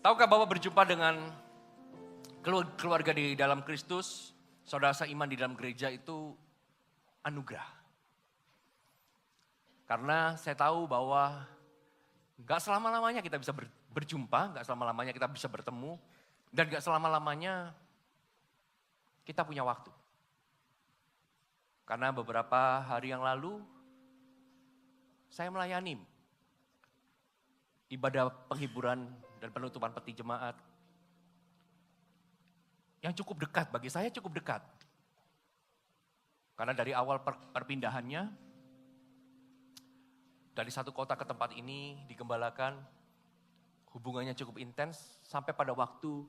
Tahukah bahwa berjumpa dengan keluarga di dalam Kristus, saudara seiman di dalam gereja itu anugerah. Karena saya tahu bahwa gak selama-lamanya kita bisa berjumpa, gak selama-lamanya kita bisa bertemu, dan gak selama-lamanya kita punya waktu. Karena beberapa hari yang lalu, saya melayani ibadah penghiburan dan penutupan peti jemaat yang cukup dekat, bagi saya cukup dekat. Karena dari awal perpindahannya, dari satu kota ke tempat ini digembalakan, hubungannya cukup intens, sampai pada waktu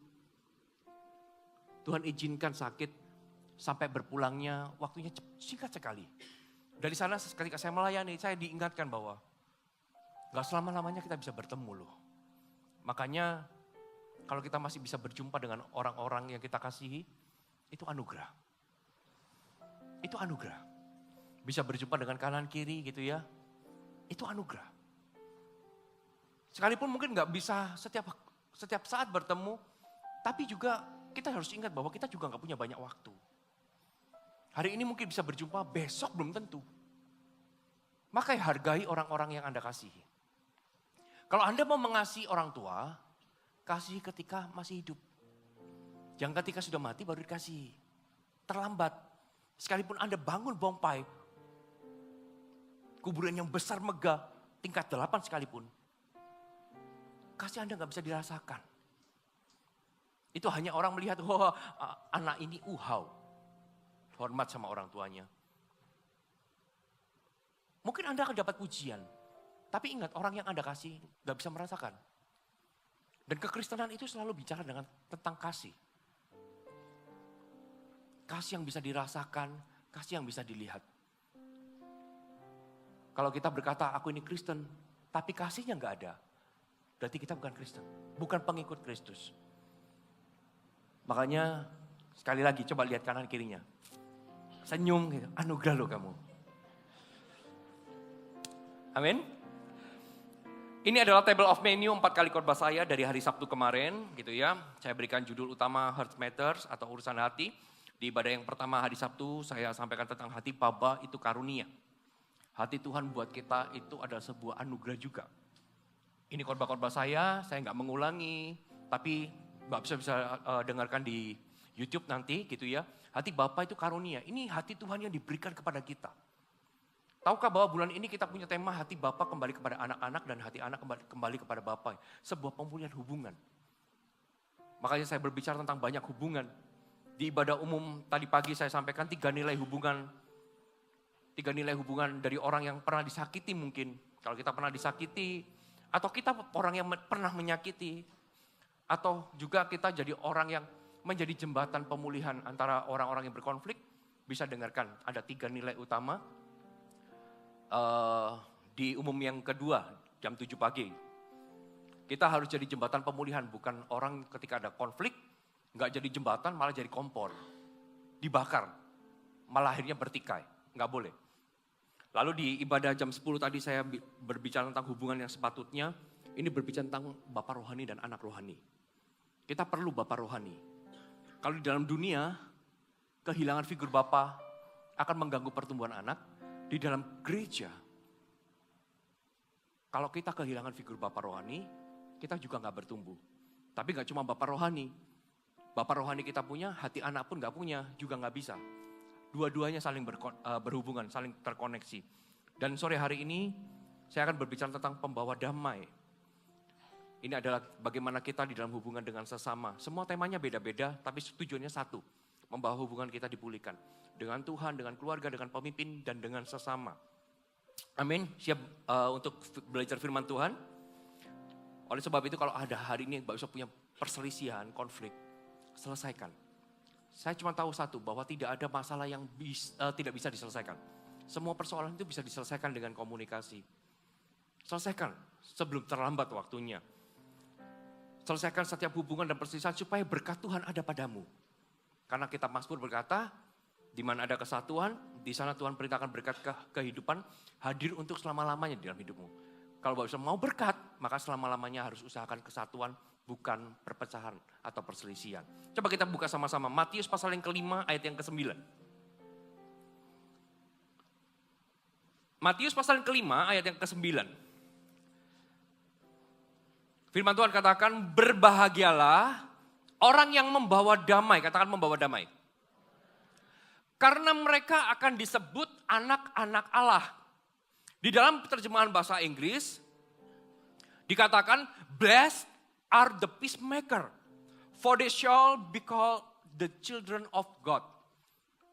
Tuhan izinkan sakit, sampai berpulangnya waktunya singkat sekali. Dari sana ketika saya melayani, saya diingatkan bahwa gak selama-lamanya kita bisa bertemu loh. Makanya kalau kita masih bisa berjumpa dengan orang-orang yang kita kasihi, itu anugerah. Itu anugerah. Bisa berjumpa dengan kanan kiri gitu ya, itu anugerah. Sekalipun mungkin gak bisa setiap saat bertemu, tapi juga kita harus ingat bahwa kita juga gak punya banyak waktu. Hari ini mungkin bisa berjumpa, besok belum tentu. Maka hargai orang-orang yang Anda kasihi. Kalau Anda mau mengasihi orang tua, kasih ketika masih hidup. Jangan ketika sudah mati baru dikasih. Terlambat. Sekalipun Anda bangun bongpai, kuburan yang besar megah, tingkat 8 sekalipun. Kasih Anda gak bisa dirasakan. Itu hanya orang melihat, wah anak ini hormat sama orang tuanya. Mungkin Anda akan dapat pujian. Tapi ingat, orang yang Anda kasih gak bisa merasakan. Dan kekristenan itu selalu bicara tentang kasih. Kasih yang bisa dirasakan, kasih yang bisa dilihat. Kalau kita berkata, aku ini Kristen, tapi kasihnya gak ada. Berarti kita bukan Kristen, bukan pengikut Kristus. Makanya sekali lagi coba lihat kanan kirinya. Senyum gitu, anugerah loh kamu. Amin. Ini adalah table of menu 4 kali khotbah saya dari hari Sabtu kemarin gitu ya. Saya berikan judul utama Heart Matters atau urusan hati. Di ibadah yang pertama hari Sabtu saya sampaikan tentang hati Bapa itu karunia. Hati Tuhan buat kita itu adalah sebuah anugerah juga. Ini khotbah-khotbah saya nggak mengulangi, tapi Bapak bisa dengarkan di YouTube nanti gitu ya. Hati Bapa itu karunia, ini hati Tuhan yang diberikan kepada kita. Tahukah bahwa bulan ini kita punya tema hati Bapa kembali kepada anak-anak dan hati anak kembali kepada Bapa. Sebuah pemulihan hubungan. Makanya saya berbicara tentang banyak hubungan. Di ibadah umum tadi pagi saya sampaikan 3 nilai hubungan. 3 nilai hubungan dari orang yang pernah disakiti mungkin. Kalau kita pernah disakiti, atau kita orang yang pernah menyakiti, atau juga kita jadi orang yang menjadi jembatan pemulihan antara orang-orang yang berkonflik, bisa dengarkan ada 3 nilai utama. Di umum yang kedua, jam 7 pagi. Kita harus jadi jembatan pemulihan, bukan orang ketika ada konflik, nggak jadi jembatan malah jadi kompor. Dibakar, malah akhirnya bertikai, nggak boleh. Lalu di ibadah jam 10 tadi saya berbicara tentang hubungan yang sepatutnya, ini berbicara tentang Bapak rohani dan anak rohani. Kita perlu Bapak rohani. Kalau di dalam dunia, kehilangan figur Bapak akan mengganggu pertumbuhan anak. Di dalam gereja, kalau kita kehilangan figur Bapak rohani, kita juga gak bertumbuh. Tapi gak cuma Bapak rohani kita punya, hati anak pun gak punya, juga gak bisa. Dua-duanya saling berhubungan, saling terkoneksi. Dan sore hari ini, saya akan berbicara tentang pembawa damai. Ini adalah bagaimana kita di dalam hubungan dengan sesama. Semua temanya beda-beda, tapi tujuannya satu. Membawa hubungan kita dipulihkan. Dengan Tuhan, dengan keluarga, dengan pemimpin, dan dengan sesama. Amin. Siap untuk belajar firman Tuhan? Oleh sebab itu kalau ada hari ini Bapak bisa punya perselisihan, konflik, selesaikan. Saya cuma tahu satu, bahwa tidak ada masalah yang tidak bisa diselesaikan. Semua persoalan itu bisa diselesaikan dengan komunikasi. Selesaikan sebelum terlambat waktunya. Selesaikan setiap hubungan dan perselisihan supaya berkat Tuhan ada padamu. Karena kitab Mazmur berkata, di mana ada kesatuan, di sana Tuhan perintahkan berkat kehidupan hadir untuk selama-lamanya di dalam hidupmu. Kalau Bapak mau berkat, maka selama-lamanya harus usahakan kesatuan, bukan perpecahan atau perselisihan. Coba kita buka sama-sama Matius pasal yang ke-5 ayat yang ke-9. Matius pasal yang ke-5 ayat yang ke-9. Firman Tuhan katakan, berbahagialah orang yang membawa damai. Katakan membawa damai. Karena mereka akan disebut anak-anak Allah. Di dalam terjemahan bahasa Inggris, dikatakan, blessed are the peacemaker, for they shall be called the children of God.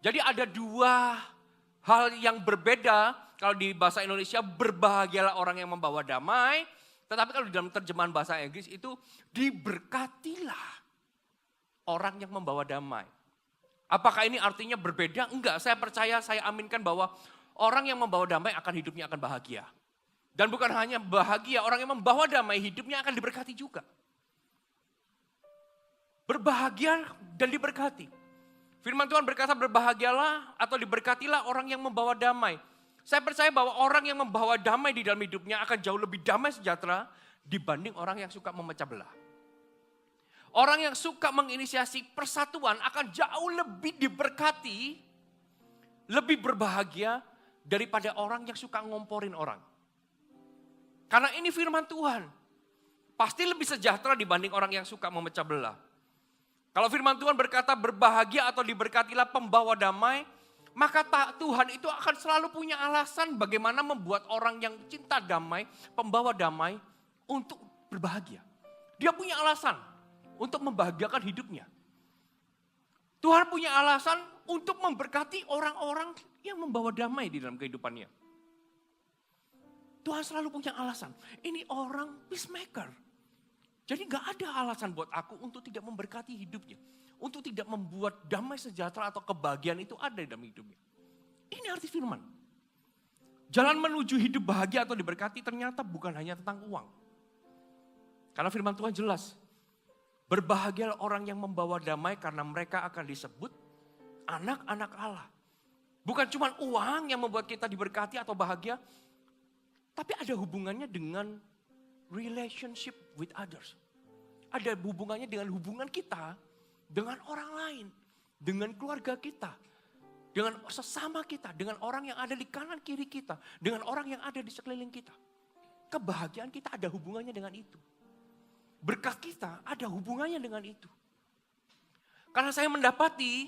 Jadi ada dua hal yang berbeda. Kalau di bahasa Indonesia, berbahagialah orang yang membawa damai. Tetapi kalau di dalam terjemahan bahasa Inggris itu, diberkatilah orang yang membawa damai. Apakah ini artinya berbeda? Enggak, saya percaya, saya aminkan bahwa orang yang membawa damai akan hidupnya akan bahagia. Dan bukan hanya bahagia, orang yang membawa damai hidupnya akan diberkati juga. Berbahagia dan diberkati. Firman Tuhan berkata berbahagialah atau diberkatilah orang yang membawa damai. Saya percaya bahwa orang yang membawa damai di dalam hidupnya akan jauh lebih damai sejahtera dibanding orang yang suka memecah belah. Orang yang suka menginisiasi persatuan akan jauh lebih diberkati, lebih berbahagia daripada orang yang suka ngomporin orang. Karena ini firman Tuhan. Pasti lebih sejahtera dibanding orang yang suka memecah belah. Kalau firman Tuhan berkata berbahagia atau diberkatilah pembawa damai, maka Tuhan itu akan selalu punya alasan bagaimana membuat orang yang cinta damai, pembawa damai untuk berbahagia. Dia punya alasan untuk membahagiakan hidupnya. Tuhan punya alasan untuk memberkati orang-orang yang membawa damai di dalam kehidupannya. Tuhan selalu punya alasan. Ini orang peacemaker. Jadi gak ada alasan buat aku untuk tidak memberkati hidupnya. Untuk tidak membuat damai sejahtera atau kebahagiaan itu ada di dalam hidupnya. Ini arti firman. Jalan menuju hidup bahagia atau diberkati ternyata bukan hanya tentang uang. Karena firman Tuhan jelas. Berbahagialah orang yang membawa damai karena mereka akan disebut anak-anak Allah. Bukan cuma uang yang membuat kita diberkati atau bahagia. Tapi ada hubungannya dengan relationship with others. Ada hubungannya dengan hubungan kita dengan orang lain, dengan keluarga kita, dengan sesama kita, dengan orang yang ada di kanan kiri kita, dengan orang yang ada di sekeliling kita. Kebahagiaan kita ada hubungannya dengan itu. Berkat kita ada hubungannya dengan itu. Karena saya mendapati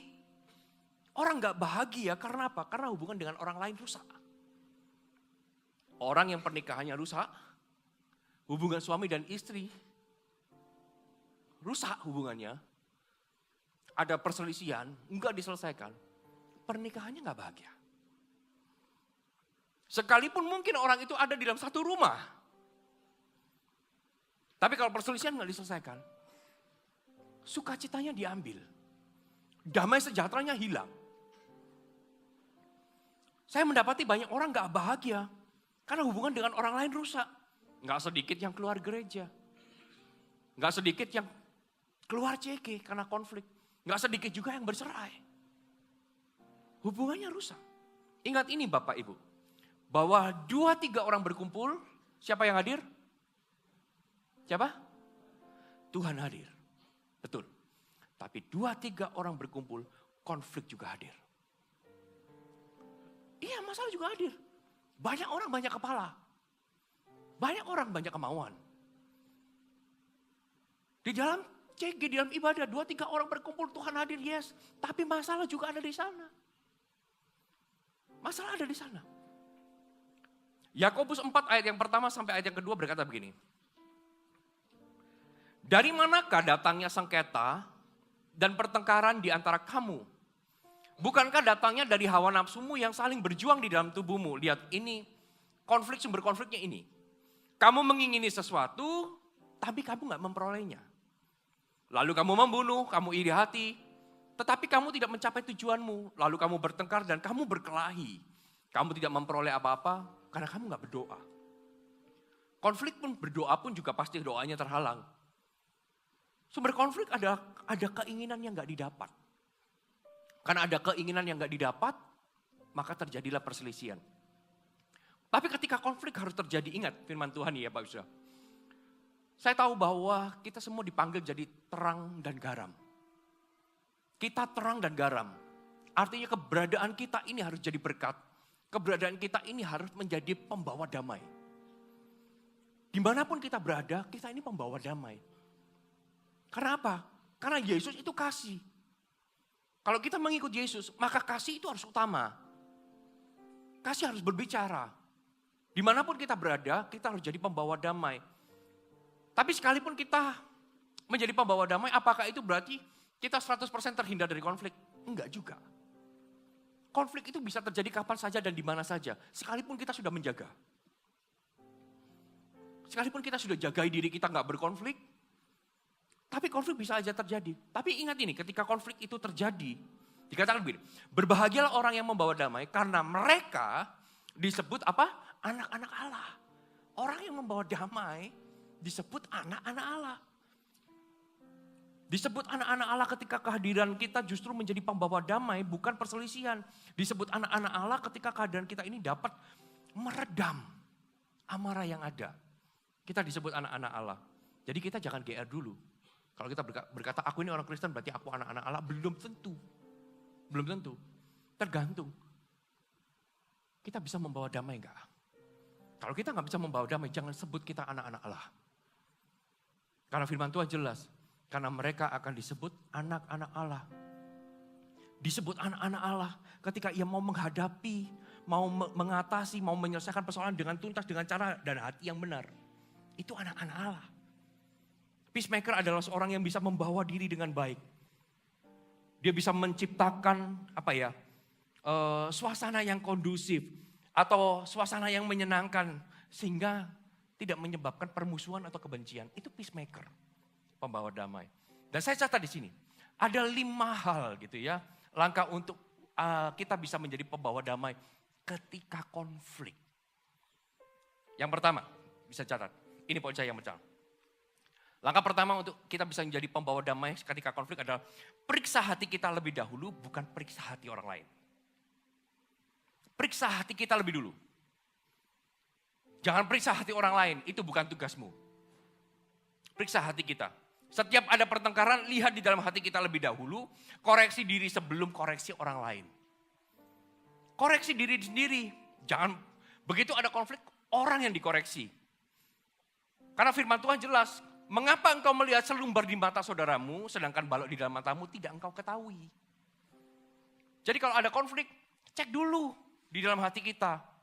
orang gak bahagia karena apa? Karena hubungan dengan orang lain rusak. Orang yang pernikahannya rusak, hubungan suami dan istri rusak hubungannya. Ada perselisihan, enggak diselesaikan, pernikahannya enggak bahagia. Sekalipun mungkin orang itu ada di dalam satu rumah. Tapi kalau perselisihan enggak diselesaikan, sukacitanya diambil. Damai sejahteranya hilang. Saya mendapati banyak orang enggak bahagia, karena hubungan dengan orang lain rusak. Enggak sedikit yang keluar gereja. Enggak sedikit yang keluar CK karena konflik. Nggak sedikit juga yang bercerai. Hubungannya rusak. Ingat ini Bapak Ibu. Bahwa 2-3 orang berkumpul, siapa yang hadir? Siapa? Tuhan hadir. Betul. Tapi 2-3 orang berkumpul, konflik juga hadir. Iya, masalah juga hadir. Banyak orang, banyak kepala. Banyak orang, banyak kemauan. Di dalam CG, di dalam ibadah, 2-3 orang berkumpul, Tuhan hadir, yes. Tapi masalah juga ada di sana. Masalah ada di sana. Yakobus 4 ayat yang pertama sampai ayat yang kedua berkata begini. Dari manakah datangnya sengketa dan pertengkaran di antara kamu? Bukankah datangnya dari hawa nafsumu yang saling berjuang di dalam tubuhmu? Lihat ini, sumber konfliknya ini. Kamu mengingini sesuatu, tapi kamu gak memperolehnya. Lalu kamu membunuh, kamu iri hati, tetapi kamu tidak mencapai tujuanmu. Lalu kamu bertengkar dan kamu berkelahi. Kamu tidak memperoleh apa-apa karena kamu gak berdoa. Konflik pun berdoa pun juga pasti doanya terhalang. Sumber konflik ada keinginan yang gak didapat. Karena ada keinginan yang gak didapat, maka terjadilah perselisihan. Tapi ketika konflik harus terjadi, ingat firman Tuhan ya Bapak Ibu. Saya tahu bahwa kita semua dipanggil jadi terang dan garam. Kita terang dan garam. Artinya keberadaan kita ini harus jadi berkat. Keberadaan kita ini harus menjadi pembawa damai. Dimanapun kita berada, kita ini pembawa damai. Karena apa? Karena Yesus itu kasih. Kalau kita mengikut Yesus, maka kasih itu harus utama. Kasih harus berbicara. Dimanapun kita berada, kita harus jadi pembawa damai. Tapi sekalipun kita menjadi pembawa damai, apakah itu berarti kita 100% terhindar dari konflik? Enggak juga. Konflik itu bisa terjadi kapan saja dan di mana saja. Sekalipun kita sudah menjaga. Sekalipun kita sudah jagai diri kita nggak berkonflik, tapi konflik bisa aja terjadi. Tapi ingat ini, ketika konflik itu terjadi, dikatakan begini, berbahagialah orang yang membawa damai karena mereka disebut apa? Anak-anak Allah. Orang yang membawa damai disebut anak-anak Allah. Disebut anak-anak Allah ketika kehadiran kita justru menjadi pembawa damai, bukan perselisihan. Disebut anak-anak Allah ketika kehadiran kita ini dapat meredam amarah yang ada. Kita disebut anak-anak Allah. Jadi kita jangan GR dulu. Kalau kita berkata, aku ini orang Kristen berarti aku anak-anak Allah, belum tentu. Belum tentu. Tergantung. Kita bisa membawa damai enggak? Kalau kita nggak bisa membawa damai, jangan sebut kita anak-anak Allah. Karena firman Tuhan jelas. Karena mereka akan disebut anak-anak Allah. Disebut anak-anak Allah ketika ia mau menghadapi, mau mengatasi, mau menyelesaikan persoalan dengan tuntas, dengan cara dan hati yang benar. Itu anak-anak Allah. Peacemaker adalah seorang yang bisa membawa diri dengan baik. Dia bisa menciptakan suasana yang kondusif atau suasana yang menyenangkan sehingga tidak menyebabkan permusuhan atau kebencian. Itu peacemaker, pembawa damai. Dan saya catat di sini, ada 5 hal gitu ya, langkah untuk kita bisa menjadi pembawa damai ketika konflik. Yang pertama, bisa catat, ini poin saya yang pertama. Langkah pertama untuk kita bisa menjadi pembawa damai ketika konflik adalah periksa hati kita lebih dahulu, bukan periksa hati orang lain. Periksa hati kita lebih dulu. Jangan periksa hati orang lain, itu bukan tugasmu. Periksa hati kita. Setiap ada pertengkaran, lihat di dalam hati kita lebih dahulu, koreksi diri sebelum koreksi orang lain. Koreksi diri sendiri, jangan begitu ada konflik, orang yang dikoreksi. Karena firman Tuhan jelas, mengapa engkau melihat selumbar di mata saudaramu, sedangkan balok di dalam matamu tidak engkau ketahui. Jadi kalau ada konflik, cek dulu di dalam hati kita.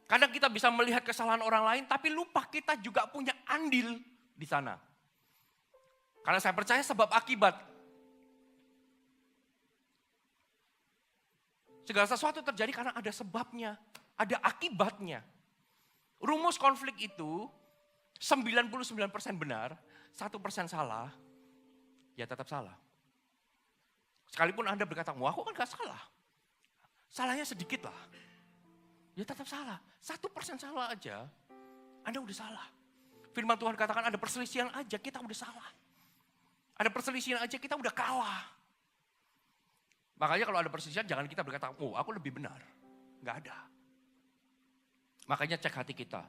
Kadang kita bisa melihat kesalahan orang lain, tapi lupa kita juga punya andil di sana. Karena saya percaya sebab akibat. Segala sesuatu terjadi karena ada sebabnya, ada akibatnya. Rumus konflik itu 99% benar, 1% salah, ya tetap salah. Sekalipun Anda berkata, wah aku kan gak salah. Salahnya sedikit lah. Ya tetap salah. 1% salah aja, Anda udah salah. Firman Tuhan katakan ada perselisihan aja, kita udah salah. Ada perselisihan aja, kita udah kalah. Makanya kalau ada perselisihan, jangan kita berkata, oh aku lebih benar. Gak ada. Makanya cek hati kita.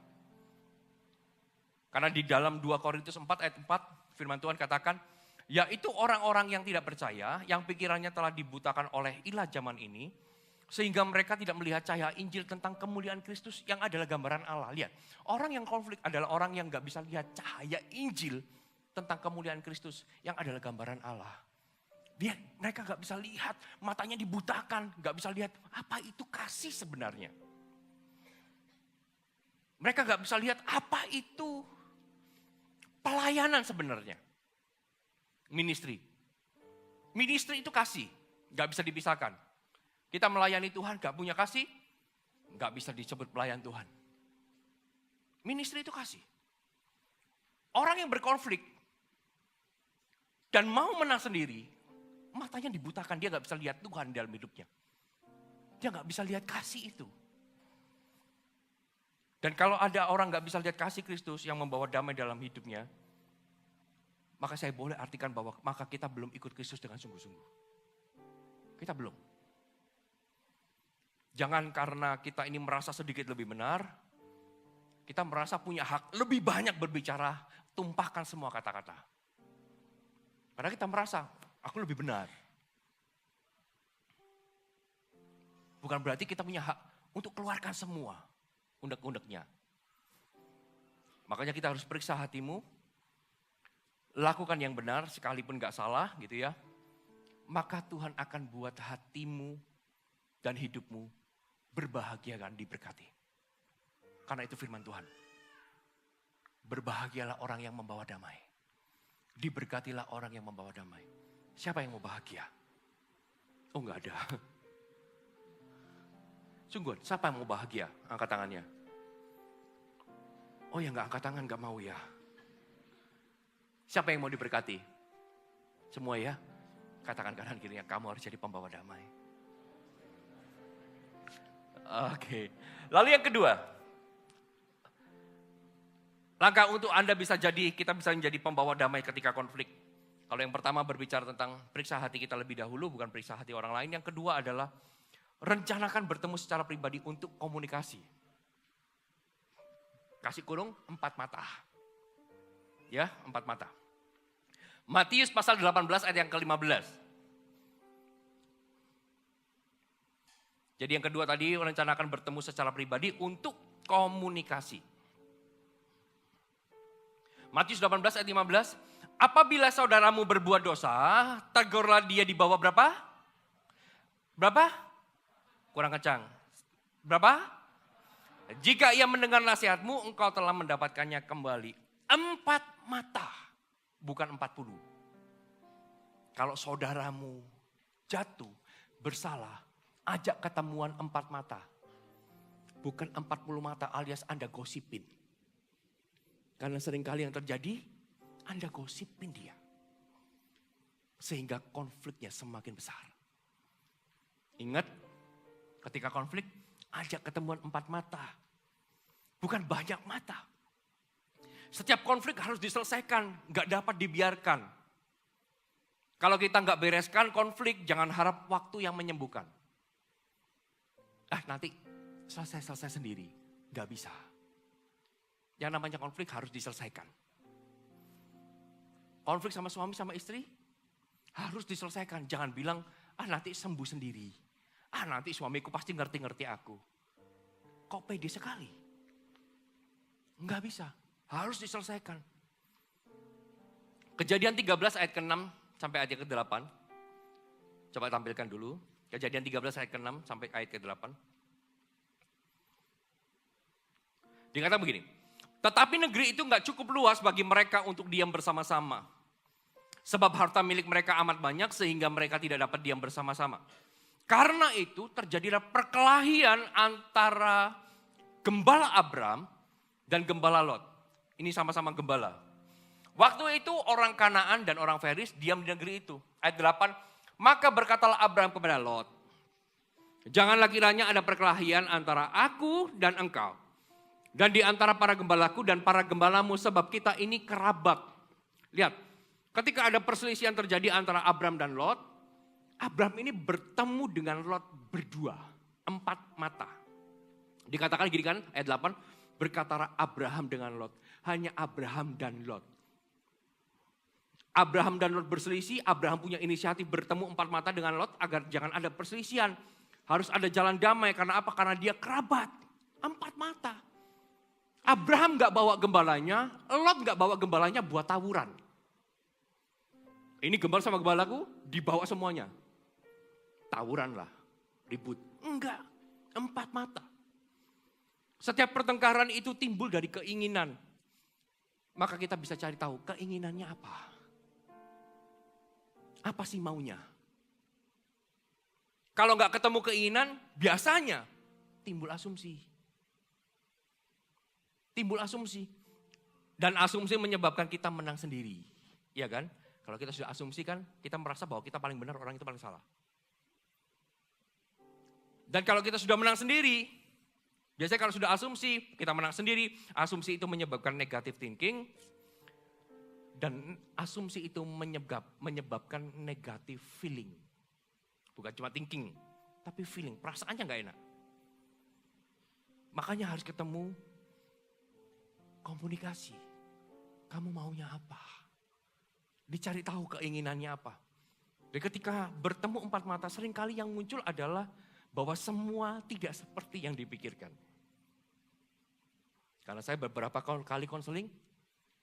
Karena di dalam 2 Korintus 4 ayat 4, firman Tuhan katakan, yaitu orang-orang yang tidak percaya, yang pikirannya telah dibutakan oleh ilah zaman ini, sehingga mereka tidak melihat cahaya Injil tentang kemuliaan Kristus yang adalah gambaran Allah. Lihat, orang yang konflik adalah orang yang gak bisa lihat cahaya Injil tentang kemuliaan Kristus yang adalah gambaran Allah. Mereka gak bisa lihat, matanya dibutakan, gak bisa lihat apa itu kasih sebenarnya. Mereka gak bisa lihat apa itu pelayanan sebenarnya. Ministry. Ministry itu kasih, gak bisa dipisahkan. Kita melayani Tuhan gak punya kasih, gak bisa disebut pelayan Tuhan. Ministry itu kasih. Orang yang berkonflik dan mau menang sendiri, matanya dibutakan, dia gak bisa lihat Tuhan dalam hidupnya. Dia gak bisa lihat kasih itu. Dan kalau ada orang gak bisa lihat kasih Kristus yang membawa damai dalam hidupnya, maka saya boleh artikan bahwa maka kita belum ikut Kristus dengan sungguh-sungguh. Kita belum. Jangan karena kita ini merasa sedikit lebih benar, Kita merasa punya hak lebih banyak berbicara, tumpahkan semua kata-kata. Karena kita merasa, aku lebih benar. Bukan berarti kita punya hak untuk keluarkan semua undek-undeknya. Makanya kita harus periksa hatimu, lakukan yang benar sekalipun gak salah gitu ya. Maka Tuhan akan buat hatimu dan hidupmu berbahagia dan diberkati. Karena itu firman Tuhan. Berbahagialah orang yang membawa damai. Diberkatilah orang yang membawa damai. Siapa yang mau bahagia? Oh enggak ada. Sungguh, siapa yang mau bahagia? Angkat tangannya. Oh ya enggak angkat tangan, enggak mau ya. Siapa yang mau diberkati? Semua ya. Katakan kanan kirinya, kamu harus jadi pembawa damai. Oke. Lalu yang kedua. Langkah untuk Anda kita bisa menjadi pembawa damai ketika konflik. Kalau yang pertama berbicara tentang periksa hati kita lebih dahulu, bukan periksa hati orang lain. Yang kedua adalah rencanakan bertemu secara pribadi untuk komunikasi. Kasih kurung 4 mata. Ya, 4 mata. Matius pasal 18 ayat yang ke-15. Jadi yang kedua tadi rencanakan bertemu secara pribadi untuk komunikasi. Matius 18 ayat 15, apabila saudaramu berbuat dosa, tegurlah dia di bawah berapa? Berapa? Kurang kencang. Berapa? Jika ia mendengar nasihatmu, engkau telah mendapatkannya kembali. 4 mata, bukan 40. Kalau saudaramu jatuh, bersalah, ajak ketemuan 4 mata. Bukan 40 mata alias Anda gosipin. Karena seringkali yang terjadi, Anda gosipin dia. Sehingga konfliknya semakin besar. Ingat, ketika konflik, ajak ketemuan 4 mata. Bukan banyak mata. Setiap konflik harus diselesaikan, gak dapat dibiarkan. Kalau kita gak bereskan konflik, jangan harap waktu yang menyembuhkan. Nanti selesai sendiri, gak bisa. Yang namanya konflik harus diselesaikan. Konflik sama suami sama istri harus diselesaikan. Jangan bilang, nanti sembuh sendiri. Nanti suamiku pasti ngerti-ngerti aku. Kok pede sekali? Enggak bisa, harus diselesaikan. Kejadian 13 ayat ke-6 sampai ayat ke-8. Coba tampilkan dulu. Kejadian 13 ayat ke-6 sampai ayat ke-8. Dikatakan begini. Tetapi negeri itu gak cukup luas bagi mereka untuk diam bersama-sama. Sebab harta milik mereka amat banyak sehingga mereka tidak dapat diam bersama-sama. Karena itu terjadilah perkelahian antara gembala Abram dan gembala Lot. Ini sama-sama gembala. Waktu itu orang Kanaan dan orang Feris diam di negeri itu. Ayat 8, maka berkatalah Abram kepada Lot. Janganlah kiranya ada perkelahian antara aku dan engkau. Dan di antara para gembalaku dan para gembalamu sebab kita ini kerabat. Lihat, ketika ada perselisihan terjadi antara Abram dan Lot, Abram ini bertemu dengan Lot berdua, 4 mata. Dikatakan gini kan, ayat 8, berkatalah Abraham dengan Lot, hanya Abraham dan Lot. Abraham dan Lot berselisih, Abraham punya inisiatif bertemu 4 mata dengan Lot agar jangan ada perselisihan. Harus ada jalan damai, karena apa? Karena dia kerabat, 4 mata. Abraham gak bawa gembalanya, Lot gak bawa gembalanya buat tawuran. Ini gembala sama gembalaku dibawa semuanya. Tawuran lah, ribut. Enggak, 4 mata. Setiap pertengkaran itu timbul dari keinginan. Maka kita bisa cari tahu keinginannya apa. Apa sih maunya? Kalau gak ketemu keinginan, biasanya timbul asumsi. Timbul asumsi. Dan asumsi menyebabkan kita menang sendiri. Iya kan? Kalau kita sudah asumsi kan, kita merasa bahwa kita paling benar, orang itu paling salah. Dan kalau kita sudah menang sendiri, biasanya kalau sudah asumsi, kita menang sendiri. Asumsi itu menyebabkan negative thinking. Dan asumsi itu menyebabkan negative feeling. Bukan cuma thinking, tapi feeling. Perasaannya gak enak. Makanya harus ketemu Komunikasi. Kamu maunya apa? Dicari tahu keinginannya apa. Dan ketika bertemu empat mata, seringkali yang muncul adalah bahwa semua tidak seperti yang dipikirkan. Karena saya beberapa kali konseling,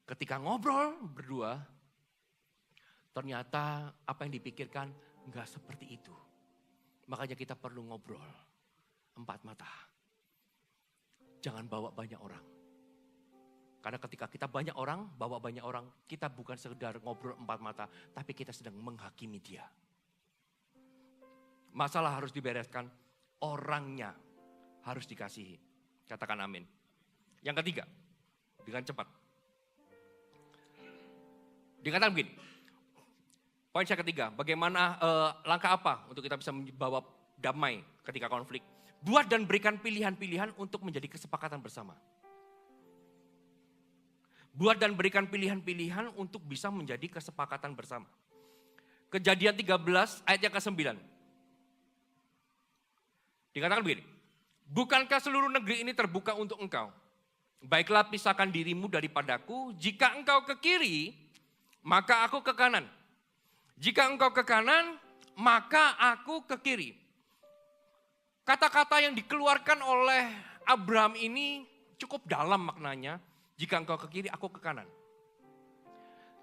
ketika ngobrol berdua, ternyata apa yang dipikirkan enggak seperti itu. Makanya kita perlu ngobrol empat mata. Jangan bawa banyak orang. Karena ketika kita banyak orang, bawa banyak orang, kita bukan sekedar ngobrol empat mata, tapi kita sedang menghakimi dia. Masalah harus dibereskan, orangnya harus dikasihi. Katakan amin. Yang ketiga, dengan cepat. Dikatakan begini, poin saya ketiga, bagaimana langkah apa untuk kita bisa membawa damai ketika konflik. Buat dan berikan pilihan-pilihan untuk menjadi kesepakatan bersama. Buat dan berikan pilihan-pilihan untuk bisa menjadi kesepakatan bersama. Kejadian 13 ayat yang ke-9. Dikatakan begini, bukankah seluruh negeri ini terbuka untuk engkau? Baiklah pisahkan dirimu daripadaku, jika engkau ke kiri, maka aku ke kanan. Jika engkau ke kanan, maka aku ke kiri. Kata-kata yang dikeluarkan oleh Abraham ini cukup dalam maknanya. Jika engkau ke kiri, aku ke kanan.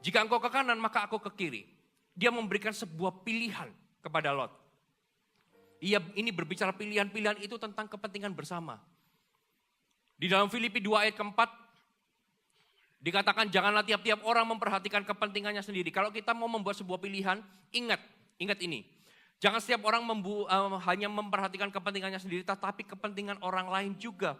Jika engkau ke kanan, maka aku ke kiri. Dia memberikan sebuah pilihan kepada Lot. Ini berbicara pilihan-pilihan itu tentang kepentingan bersama. Di dalam Filipi 2 ayat ke-4, dikatakan janganlah tiap-tiap orang memperhatikan kepentingannya sendiri. Kalau kita mau membuat sebuah pilihan, ingat ini. Jangan setiap orang hanya memperhatikan kepentingannya sendiri, tetapi kepentingan orang lain juga.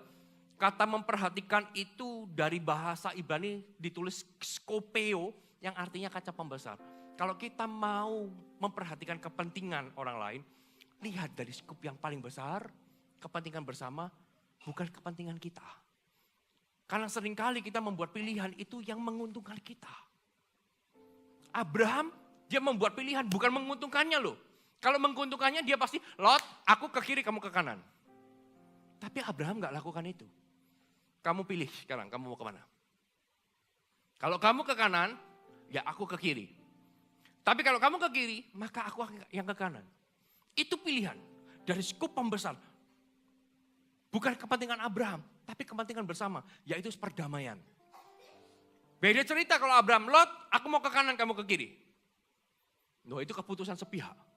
Kata memperhatikan itu dari bahasa Ibrani ditulis skopeo yang artinya kaca pembesar. Kalau kita mau memperhatikan kepentingan orang lain, lihat dari skop yang paling besar, kepentingan bersama, bukan kepentingan kita. Karena seringkali kita membuat pilihan itu yang menguntungkan kita. Abraham, dia membuat pilihan bukan menguntungkannya loh. Kalau menguntungkannya dia pasti, Lot, aku ke kiri, kamu ke kanan. Tapi Abraham gak lakukan itu. Kamu pilih sekarang, kamu mau kemana? Kalau kamu ke kanan, ya aku ke kiri. Tapi kalau kamu ke kiri, maka aku yang ke kanan. Itu pilihan dari skup pembesar. Bukan kepentingan Abraham, tapi kepentingan bersama, yaitu perdamaian. Beda cerita kalau Abraham, Lot, aku mau ke kanan, kamu ke kiri. Itu keputusan sepihak.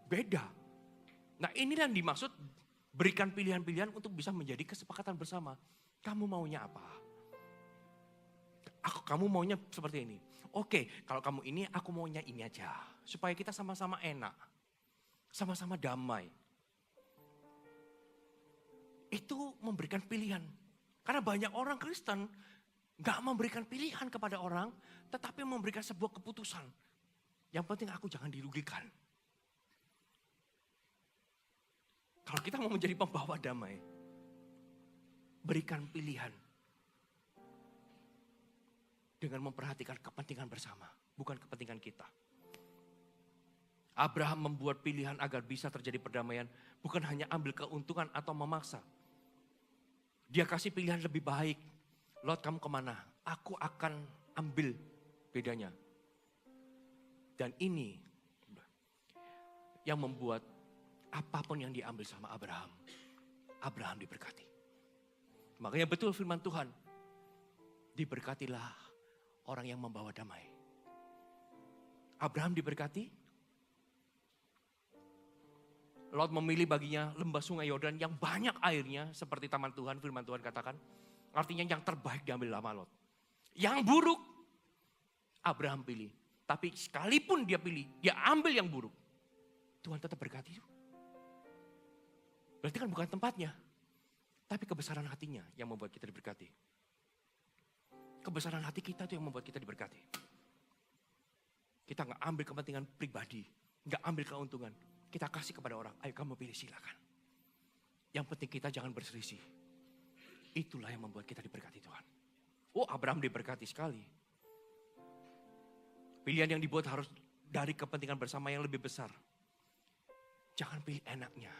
Beda. Nah inilah yang dimaksud berikan pilihan-pilihan untuk bisa menjadi kesepakatan bersama. Kamu maunya apa? Kamu maunya seperti ini. Oke, kalau kamu ini, aku maunya ini aja. Supaya kita sama-sama enak. Sama-sama damai. Itu memberikan pilihan. Karena banyak orang Kristen gak memberikan pilihan kepada orang, tetapi memberikan sebuah keputusan. Yang penting aku jangan dirugikan. Kalau kita mau menjadi pembawa damai, berikan pilihan. Dengan memperhatikan kepentingan bersama, bukan kepentingan kita. Abraham membuat pilihan agar bisa terjadi perdamaian, bukan hanya ambil keuntungan atau memaksa. Dia kasih pilihan lebih baik. Lot, kamu kemana? Aku akan ambil bedanya. Dan ini yang membuat apapun yang diambil sama Abraham, Abraham diberkati. Makanya betul firman Tuhan, diberkatilah orang yang membawa damai. Abraham diberkati, Lot memilih baginya lembah sungai Yordan yang banyak airnya, seperti taman Tuhan, firman Tuhan katakan. Artinya yang terbaik diambil sama Lot. Yang buruk, Abraham pilih. Tapi sekalipun dia pilih, dia ambil yang buruk, Tuhan tetap berkati. Berarti kan bukan tempatnya. Tapi kebesaran hatinya yang membuat kita diberkati. Kebesaran hati kita itu yang membuat kita diberkati. Kita gak ambil kepentingan pribadi. Gak ambil keuntungan. Kita kasih kepada orang. Ayo kamu pilih, silakan. Yang penting kita jangan berselisih. Itulah yang membuat kita diberkati Tuhan. Oh, Abraham diberkati sekali. Pilihan yang dibuat harus dari kepentingan bersama yang lebih besar. Jangan pilih enaknya.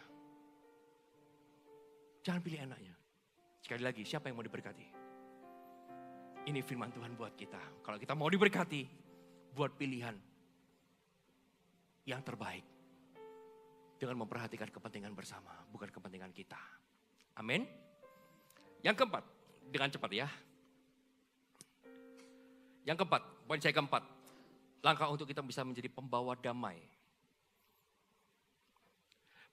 Jangan pilih enaknya. Sekali lagi, siapa yang mau diberkati? Ini firman Tuhan buat kita. Kalau kita mau diberkati, buat pilihan yang terbaik. Dengan memperhatikan kepentingan bersama, bukan kepentingan kita. Amin. Yang keempat, dengan cepat ya. Yang keempat, poin saya keempat. Langkah untuk kita bisa menjadi pembawa damai.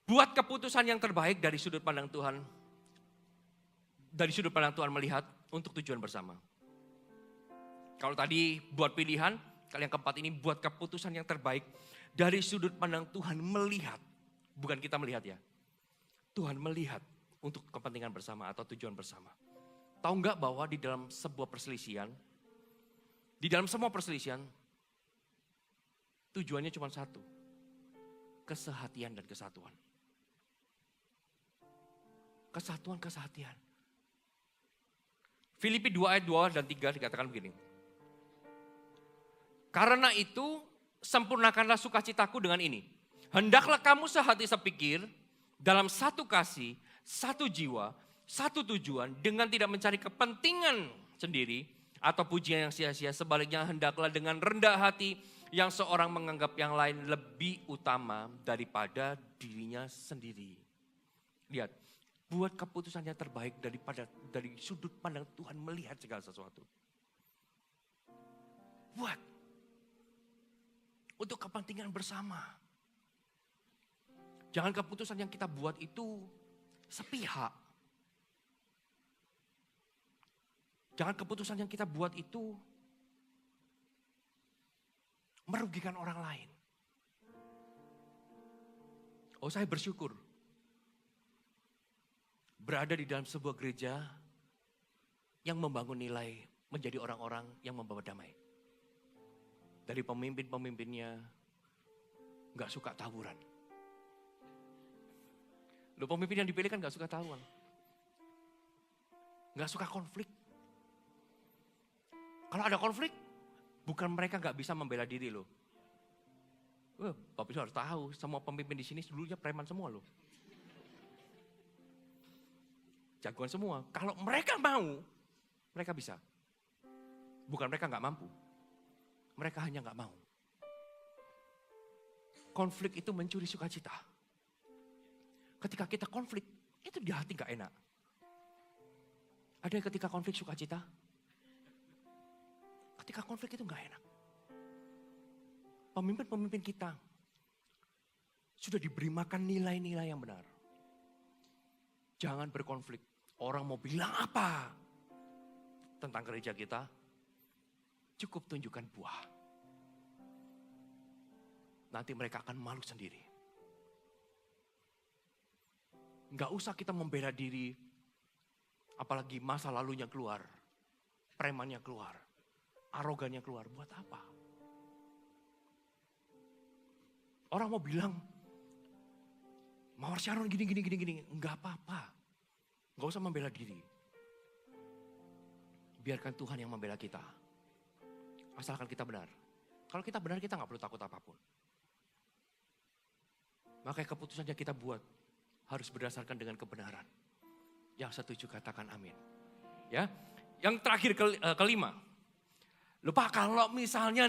Buat keputusan yang terbaik dari sudut pandang Tuhan. Dari sudut pandang Tuhan melihat untuk tujuan bersama. Kalau tadi buat pilihan, kalau yang keempat ini buat keputusan yang terbaik. Dari sudut pandang Tuhan melihat. Bukan kita melihat ya. Tuhan melihat untuk kepentingan bersama atau tujuan bersama. Tahu nggak bahwa di dalam sebuah perselisihan, di dalam semua perselisihan, tujuannya cuma satu. Kesehatian dan kesatuan. Kesatuan, kesehatian. Filipi 2 ayat 2 dan 3 dikatakan begini. Karena itu, sempurnakanlah sukacitaku dengan ini. Hendaklah kamu sehati sepikir dalam satu kasih, satu jiwa, satu tujuan dengan tidak mencari kepentingan sendiri atau pujian yang sia-sia. Sebaliknya hendaklah dengan rendah hati yang seorang menganggap yang lain lebih utama daripada dirinya sendiri. Lihat, buat keputusan yang terbaik dari sudut pandang Tuhan melihat segala sesuatu. Buat untuk kepentingan bersama. Jangan keputusan yang kita buat itu sepihak. Jangan keputusan yang kita buat itu merugikan orang lain. Oh, saya bersyukur berada di dalam sebuah gereja yang membangun nilai menjadi orang-orang yang membawa damai. Dari pemimpin-pemimpinnya gak suka tawuran. Loh, pemimpin yang dipilih kan gak suka tawuran. Gak suka konflik. Kalau ada konflik, bukan mereka gak bisa membela diri loh. Bapak Ibu harus tahu, semua pemimpin di sini dulunya preman semua loh. Jagoan semua. Kalau mereka mau, mereka bisa. Bukan mereka gak mampu. Mereka hanya gak mau. Konflik itu mencuri sukacita. Ketika kita konflik, itu di hati gak enak. Ada yang ketika konflik sukacita? Ketika konflik itu gak enak. Pemimpin-pemimpin kita sudah diberi makan nilai-nilai yang benar. Jangan berkonflik. Orang mau bilang apa tentang gereja kita, cukup tunjukkan buah. Nanti mereka akan malu sendiri. Gak usah kita membela diri, apalagi masa lalunya keluar, premannya keluar, arogannya keluar, buat apa? Orang mau bilang, Mawar Sharon gini, enggak apa-apa. Enggak usah membela diri. Biarkan Tuhan yang membela kita. Asalkan kita benar. Kalau kita benar, kita enggak perlu takut apapun. Makanya keputusan yang kita buat harus berdasarkan dengan kebenaran. Yang setuju katakan amin. Ya, yang terakhir kelima. Lupa kalau misalnya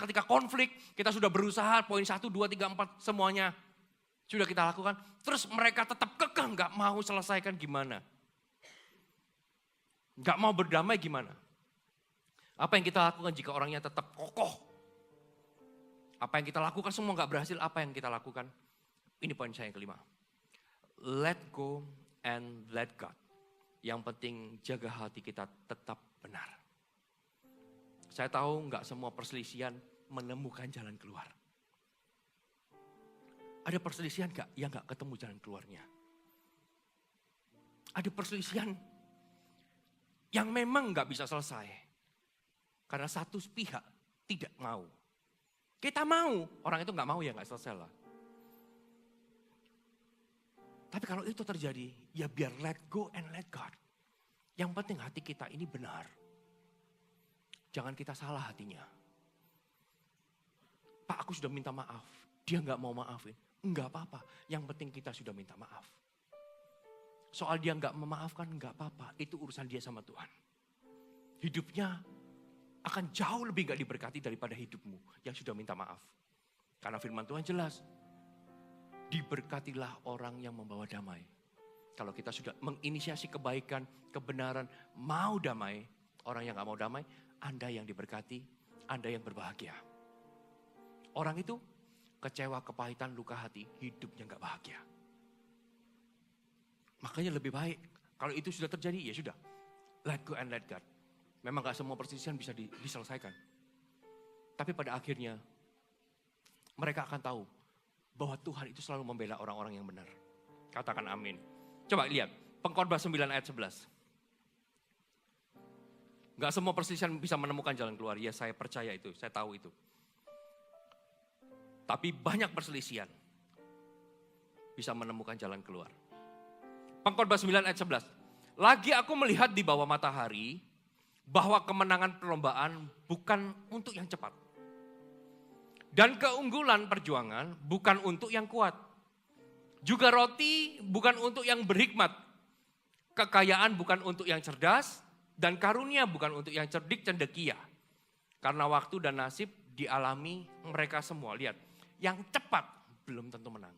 ketika konflik, kita sudah berusaha poin 1, 2, 3, 4 semuanya sudah kita lakukan. Terus mereka tetap kekeh gak mau selesaikan gimana? Gak mau berdamai gimana? Apa yang kita lakukan jika orangnya tetap kokoh? Apa yang kita lakukan semua gak berhasil, apa yang kita lakukan? Ini poin saya yang kelima. Let go and let God. Yang penting jaga hati kita tetap benar. Saya tahu gak semua perselisihan menemukan jalan keluar. Ada perselisihan gak yang gak ketemu jalan keluarnya? Ada perselisihan yang memang gak bisa selesai. Karena satu pihak tidak mau. Kita mau, orang itu gak mau ya gak selesai lah. Tapi kalau itu terjadi, ya biar let go and let God. Yang penting hati kita ini benar. Jangan kita salah hatinya. Pak, aku sudah minta maaf. Dia gak mau maafin. Enggak apa-apa. Yang penting kita sudah minta maaf. Soal dia gak memaafkan, gak apa-apa. Itu urusan dia sama Tuhan. hidupnya akan jauh lebih gak diberkati daripada hidupmu yang sudah minta maaf. Karena firman Tuhan jelas, diberkatilah orang yang membawa damai. Kalau kita sudah menginisiasi kebaikan, kebenaran, mau damai, orang yang gak mau damai, Anda yang diberkati, Anda yang berbahagia. Orang itu kecewa, kepahitan, luka hati, hidupnya gak bahagia. Makanya lebih baik, kalau itu sudah terjadi, ya sudah. Let go and let God. Memang gak semua perselisihan bisa diselesaikan. Tapi pada akhirnya, mereka akan tahu bahwa Tuhan itu selalu membela orang-orang yang benar. Katakan amin. Coba lihat, Pengkhotbah 9 ayat 11. Gak semua perselisihan bisa menemukan jalan keluar. Ya saya percaya itu, saya tahu itu. Tapi banyak perselisihan bisa menemukan jalan keluar. Pengkhotbah 9 ayat 11. Lagi aku melihat di bawah matahari bahwa kemenangan perlombaan bukan untuk yang cepat. Dan keunggulan perjuangan bukan untuk yang kuat. Juga roti bukan untuk yang berhikmat. Kekayaan bukan untuk yang cerdas. Dan karunia bukan untuk yang cerdik cendekia. Karena waktu dan nasib dialami mereka semua. Lihat, yang cepat belum tentu menang.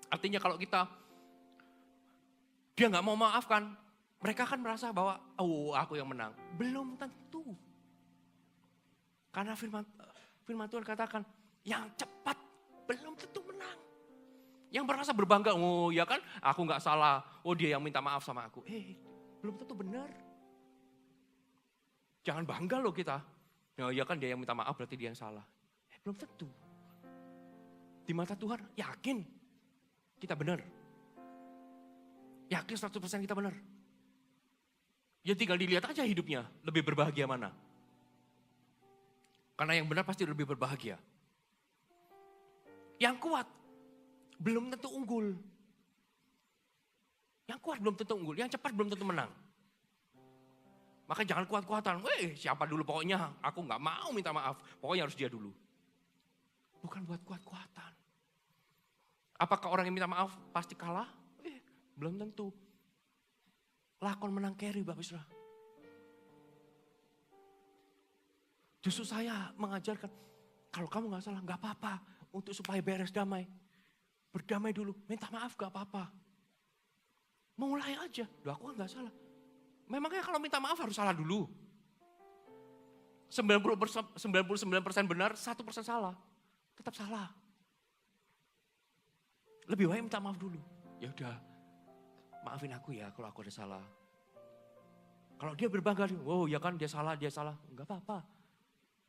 Artinya kalau dia gak mau maafkan, mereka akan merasa bahwa, oh aku yang menang. Belum tentu. Karena firman Tuhan katakan, yang cepat belum tentu menang. Yang merasa berbangga, oh ya kan aku gak salah, oh dia yang minta maaf sama aku. Belum tentu benar. Jangan bangga loh kita. Nah, ya kan dia yang minta maaf berarti dia yang salah. Belum tentu. Di mata Tuhan yakin kita benar. Yakin 100% kita benar. Ya tinggal dilihat aja hidupnya, lebih berbahagia mana. Karena yang benar pasti lebih berbahagia. Yang kuat belum tentu unggul. Yang kuat belum tentu unggul, yang cepat belum tentu menang. Maka jangan kuat-kuatan, siapa dulu pokoknya aku gak mau minta maaf, pokoknya harus dia dulu. Bukan buat kuat-kuatan. Apakah orang yang minta maaf pasti kalah? Belum tentu. Lakon menang carry Bapak Saudara. Justru saya mengajarkan, kalau kamu gak salah gak apa-apa. Untuk supaya beres damai. Berdamai dulu, minta maaf gak apa-apa. Mulai aja, aku kan gak salah. Memangnya kalau minta maaf harus salah dulu. 99% benar, 1% salah. Tetap salah. Lebih baik minta maaf dulu. Ya udah, maafin aku ya kalau aku ada salah. Kalau dia berbangga, oh ya kan dia salah. Enggak apa-apa.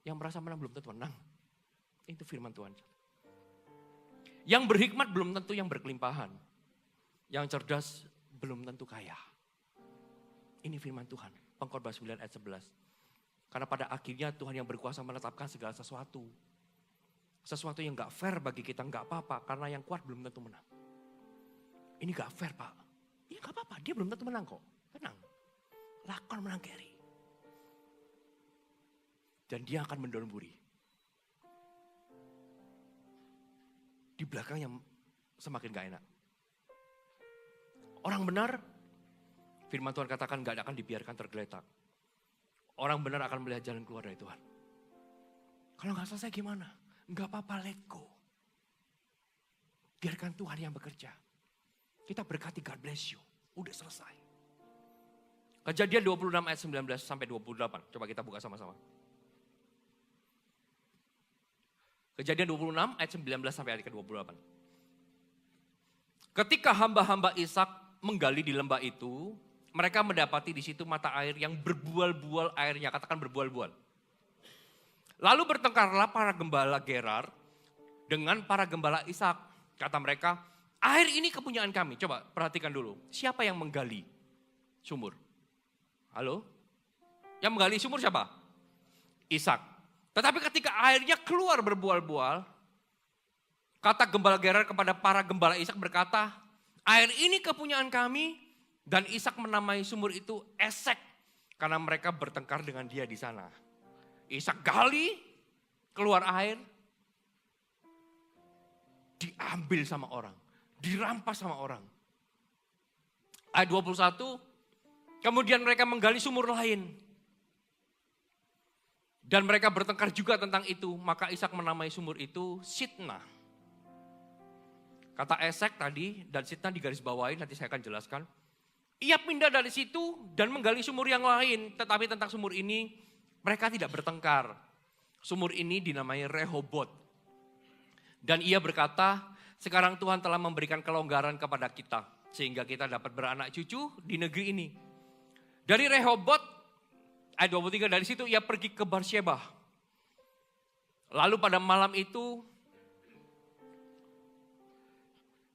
Yang merasa menang belum tentu menang. Itu firman Tuhan. Yang berhikmat belum tentu yang berkelimpahan. Yang cerdas belum tentu kaya. Ini firman Tuhan. Pengkhotbah 9 ayat 11. Karena pada akhirnya Tuhan yang berkuasa menetapkan segala sesuatu. Sesuatu yang gak fair bagi kita gak apa-apa. Karena yang kuat belum tentu menang. Ini gak fair Pak. Ya gak apa-apa, dia belum tentu menang kok. Tenang. Lakon menang carry. Dan dia akan mendonburi. Di belakang yang semakin gak enak. Orang benar, firman Tuhan katakan gak akan dibiarkan tergeletak. Orang benar akan melihat jalan keluar dari Tuhan. Kalau gak selesai gimana? Gak apa-apa, let go. Biarkan Tuhan yang bekerja. Kita berkati, God bless you. Udah selesai. Kejadian 26 ayat 19 sampai 28. Coba kita buka sama-sama. Kejadian 26 ayat 19 sampai ayat ke-28. Ketika hamba-hamba Ishak menggali di lembah itu, mereka mendapati di situ mata air yang berbual-bual airnya, katakan berbual-bual. Lalu bertengkarlah para gembala Gerar dengan para gembala Ishak. Kata mereka, air ini kepunyaan kami. Coba perhatikan dulu, siapa yang menggali sumur? Halo? Yang menggali sumur siapa? Ishak. Tetapi ketika airnya keluar berbual-bual, kata gembala Gerar kepada para gembala Ishak berkata, air ini kepunyaan kami, dan Ishak menamai sumur itu Esek, karena mereka bertengkar dengan dia di sana. Ishak gali, keluar air, diambil sama orang, dirampas sama orang. Ayat 21, Kemudian mereka menggali sumur lain. Dan mereka bertengkar juga tentang itu. Maka Ishak menamai sumur itu Sitna. Kata Esek tadi dan Sitna digaris bawahi, nanti saya akan jelaskan. Ia pindah dari situ dan menggali sumur yang lain. Tetapi tentang sumur ini mereka tidak bertengkar. Sumur ini dinamai Rehobot. Dan ia berkata, sekarang Tuhan telah memberikan kelonggaran kepada kita. Sehingga kita dapat beranak cucu di negeri ini. Dari Rehobot, ayat 23, dari situ ia pergi ke Barsyeba. Lalu pada malam itu,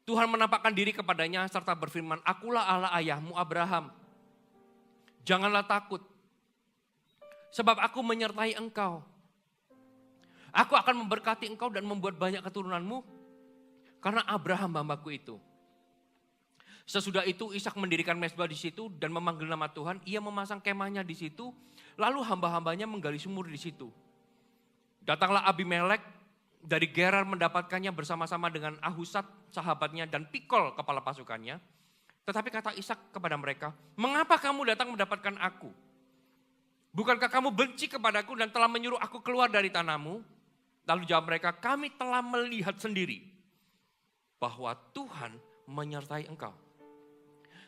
Tuhan menampakkan diri kepadanya serta berfirman, akulah Allah ayahmu Abraham. Janganlah takut, sebab aku menyertai engkau. Aku akan memberkati engkau dan membuat banyak keturunanmu, karena Abraham hambaku itu. Sesudah itu Ishak mendirikan mezbah di situ dan memanggil nama Tuhan. Ia memasang kemahnya di situ, lalu hamba-hambanya menggali sumur di situ. Datanglah Abimelek dari Gerar mendapatkannya bersama-sama dengan Ahusat sahabatnya dan Pikol kepala pasukannya. Tetapi kata Ishak kepada mereka, mengapa kamu datang mendapatkan aku? Bukankah kamu benci kepadaku dan telah menyuruh aku keluar dari tanahmu? Lalu jawab mereka, kami telah melihat sendiri bahwa Tuhan menyertai engkau.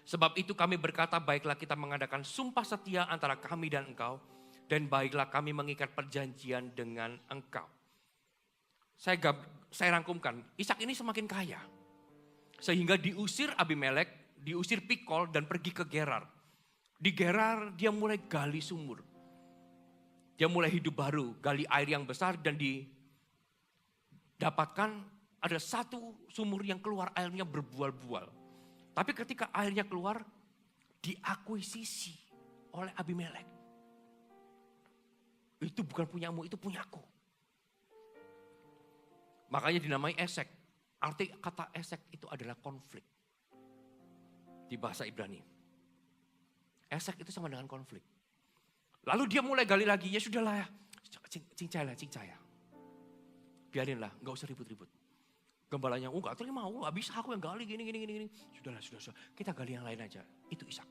Sebab itu kami berkata, baiklah kita mengadakan sumpah setia antara kami dan engkau, dan baiklah kami mengikat perjanjian dengan engkau. Saya rangkumkan, Ishak ini semakin kaya. Sehingga diusir Abimelek, diusir Pikol dan pergi ke Gerar. Di Gerar dia mulai gali sumur. Dia mulai hidup baru, gali air yang besar dan didapatkan ada satu sumur yang keluar airnya berbual-bual. Tapi ketika airnya keluar, diakuisisi oleh Abimelek. Itu bukan punyamu, itu punyaku. Makanya dinamai Esek. Arti kata Esek itu adalah konflik. Di bahasa Ibrani. Esek itu sama dengan konflik. Lalu dia mulai gali lagi, ya sudahlah ya. Cincaya. Biarinlah, gak usah ribut-ribut. Gembalanya, gak terima, gak bisa aku yang gali gini. Sudahlah. Kita gali yang lain aja. Itu Ishak.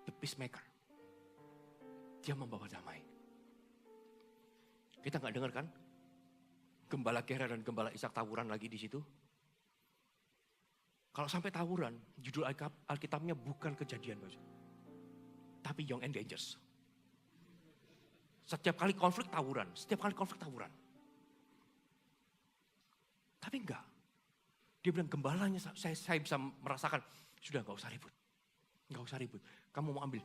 The peacemaker. Dia membawa damai. Kita gak dengar kan? Gembala Gerar dan gembala Ishak tawuran lagi di situ. Kalau sampai tawuran, judul Alkitabnya bukan kejadian. Tapi Young and Dangerous. Setiap kali konflik tawuran. Tapi enggak. Dia bilang gembalanya saya bisa merasakan. Sudah gak usah ribut. Kamu mau ambil.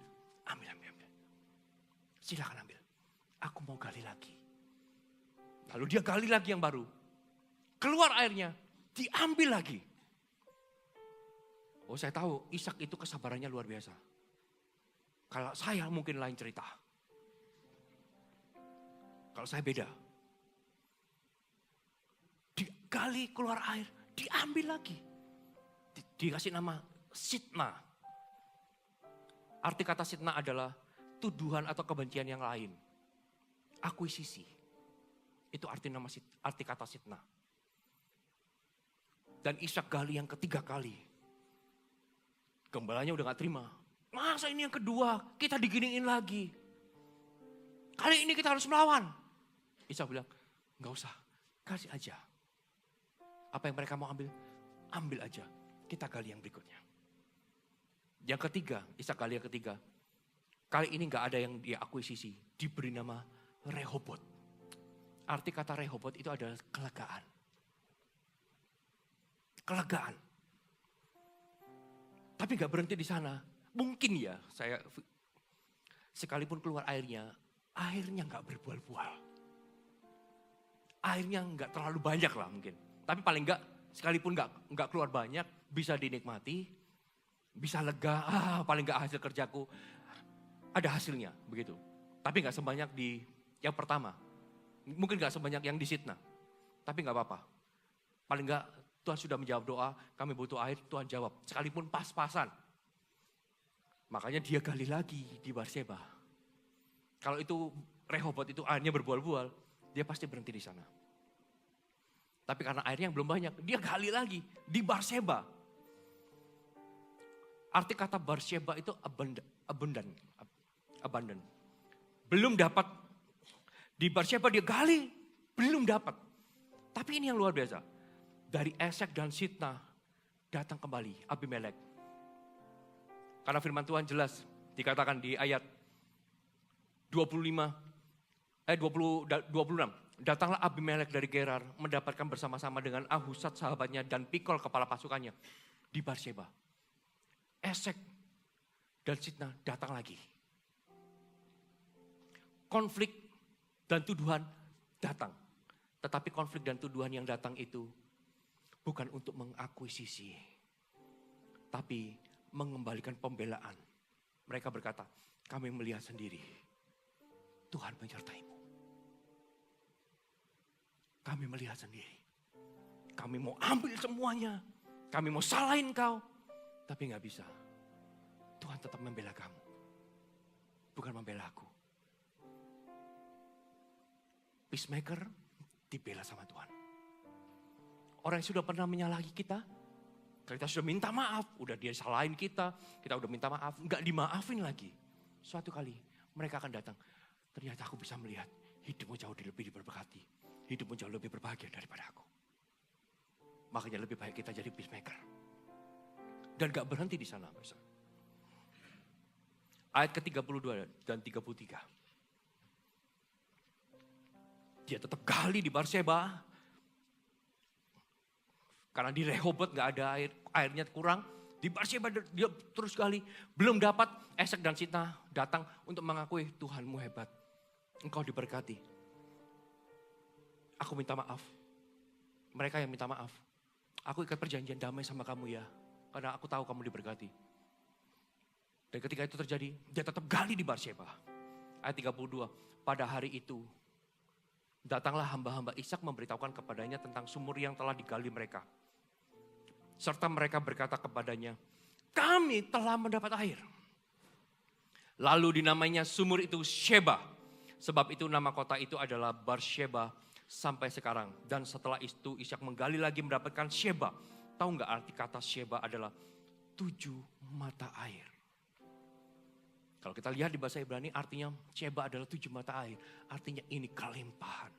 Silakan ambil. Aku mau gali lagi. Lalu dia gali lagi yang baru. Keluar airnya. Diambil lagi. Oh saya tahu Ishak itu kesabarannya luar biasa. Kalau saya mungkin lain cerita. Kalau saya beda. Digali keluar air, diambil lagi. Dikasih nama Sitna. Arti kata Sitna adalah tuduhan atau kebencian yang lain. Akuisisi. Itu arti kata Sitna. Dan Ishak gali yang ketiga kali. Gembalanya udah gak terima. Masa ini yang kedua, kita diginiin lagi. Kali ini kita harus melawan. Ishak bilang, gak usah, kasih aja. Apa yang mereka mau ambil, ambil aja. Kita gali yang berikutnya. Yang ketiga, Ishak gali yang ketiga. Kali ini gak ada yang diakuisisi. Diberi nama Rehobot. Arti kata Rehobot itu adalah kelegaan. Kelegaan. Tapi gak berhenti di sana. Mungkin ya, sekalipun keluar airnya gak berbual-bual. Airnya gak terlalu banyak lah mungkin. Tapi paling enggak, sekalipun enggak keluar banyak, bisa dinikmati, bisa lega, paling enggak hasil kerjaku, ada hasilnya, begitu. Tapi enggak sebanyak di yang pertama. Mungkin enggak sebanyak yang di Sitna. Tapi enggak apa-apa. Paling enggak Tuhan sudah menjawab doa, kami butuh air, Tuhan jawab. Sekalipun pas-pasan. Makanya dia gali lagi di Barsyeba. Kalau itu Rehobot itu airnya berbual-bual, dia pasti berhenti di sana. Tapi karena airnya yang belum banyak, dia gali lagi di Barsyeba. Arti kata Barsheba itu abundant. Belum dapat. Di Barsheba dia gali, belum dapat. Tapi ini yang luar biasa. Dari Esek dan Sitna datang kembali Abimelek. Karena firman Tuhan jelas dikatakan di ayat 26. Datanglah Abimelek dari Gerar mendapatkan bersama-sama dengan Ahuzat sahabatnya dan Pikol kepala pasukannya di Barsheba. Esek dan Sitna datang lagi. Konflik dan tuduhan datang. Tetapi konflik dan tuduhan yang datang itu bukan untuk mengakuisisi, tapi mengembalikan pembelaan. Mereka berkata, kami melihat sendiri, Tuhan menyertaimu. Kami melihat sendiri. Kami mau ambil semuanya. Kami mau salahin kau. Tapi gak bisa. Tuhan tetap membela kamu. Bukan membela aku. Peacemaker dibela sama Tuhan. Orang yang sudah pernah menyalahi kita sudah minta maaf, udah dia salahin kita udah minta maaf, gak dimaafin lagi. Suatu kali mereka akan datang, ternyata aku bisa melihat hidupmu jauh lebih diberkati, hidupmu jauh lebih berbahagia daripada aku. Makanya lebih baik kita jadi peacemaker. Dan gak berhenti di sana. Ayat ke-32 dan 33. Dia tetap gali di Barsheba. Karena di Rehobot gak ada air, airnya kurang. Di Barsheba dia terus gali. Belum dapat, Esek dan Sitna datang untuk mengakui Tuhanmu hebat. Engkau diberkati. Aku minta maaf. Mereka yang minta maaf. Aku ikat perjanjian damai sama kamu ya. Karena aku tahu kamu diberkati. Dan ketika itu terjadi, dia tetap gali di Barsheba. Ayat 32. Pada hari itu, datanglah hamba-hamba Ishak memberitahukan kepadanya tentang sumur yang telah digali mereka. Serta mereka berkata kepadanya, kami telah mendapat air. Lalu dinamainya sumur itu Sheba. Sebab itu nama kota itu adalah Barsheba sampai sekarang. Dan setelah itu Ishak menggali lagi mendapatkan Sheba. Tahu gak arti kata Sheba adalah 7 mata air. Kalau kita lihat di bahasa Ibrani artinya Sheba adalah 7 mata air. Artinya ini kelimpahan.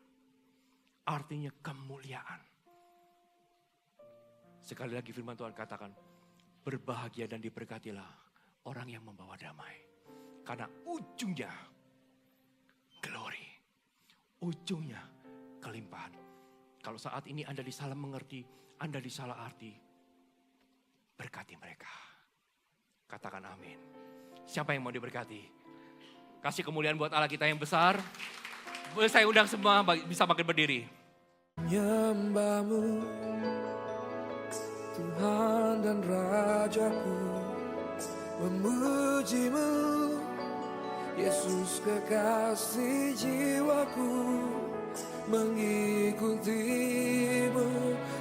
Artinya kemuliaan. Sekali lagi firman Tuhan katakan, berbahagia dan diberkatilah orang yang membawa damai. Karena ujungnya glory. Ujungnya kelimpahan. Kalau saat ini Anda disalah mengerti, Anda disalah arti, berkati mereka. Katakan amin. Siapa yang mau diberkati? Kasih kemuliaan buat Allah kita yang besar. Boleh saya undang semua bisa bangkit berdiri. Menyembahmu Tuhan dan Rajaku, memujimu Yesus kekasih jiwaku, mengikutimu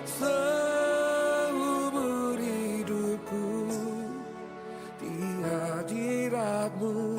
seumur hidupku. Di hadiratmu